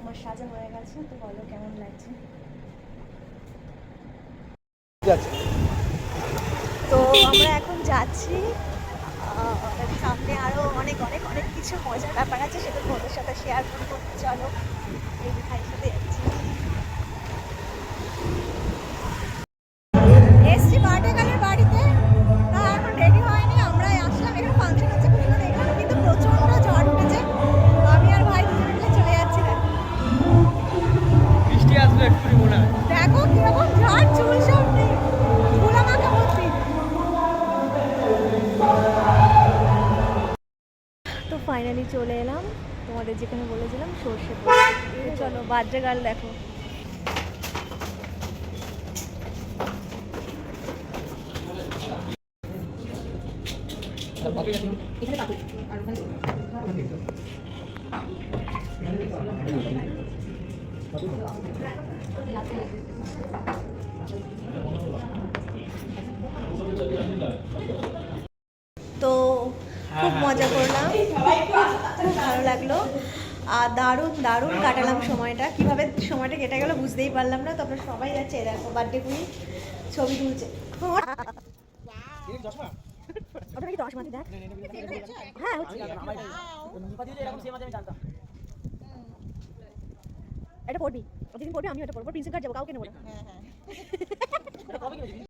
আমার সাজা হয়ে গেছে, তো বলো কেমন লাগছে। তো আমরা এখন যাচ্ছি, সামনে আরো অনেক অনেক অনেক কিছু মজার ব্যাপার আছে, সেটা তোমাদের সাথে শেয়ার করবো। চলো এই ভাইয়ের সাথে যাচ্ছি। এসছি বার্থডে গার্লের বাড়িতে, তা এখন রেডি হয়নি, আমরা আসলাম, এখানে ফাংশন হচ্ছে খুব সুন্দর দেখলাম, কিন্তু প্রচন্ড ঝড় উঠেছে। আমি আর ভাই দুজনে মিলে চলে যাচ্ছি। বৃষ্টি আসবে একটু মনে হয়। দেখো কিরকম ঝড়, চুল সব নেই, ধুলা মাখা ভর্তি। তো ফাইনালি চলে এলাম তোমাদের যেখানে বলেছিলাম, সর্ষে পোস্ত। চলো বার্থডে গার্ল দেখো। তো খুব মজা করলাম, খুব ভালো লাগলো, আর দারুণ দারুণ কাটালাম সময়টা। কিভাবে সময়টা কেটে গেল বুঝতেই পারলাম না। তো আপনারা সবাই যাচ্ছে, দেখো বার্থডে কুইন ছবি তুলছে। ওটা কি 10 মাসে দেখ? হ্যাঁ হচ্ছে। এটা পড়বি, যেদিন পড়বি আমি ওটা পড়বো, প্রিন্সিপাল যাবো, কাউকে নেবো না।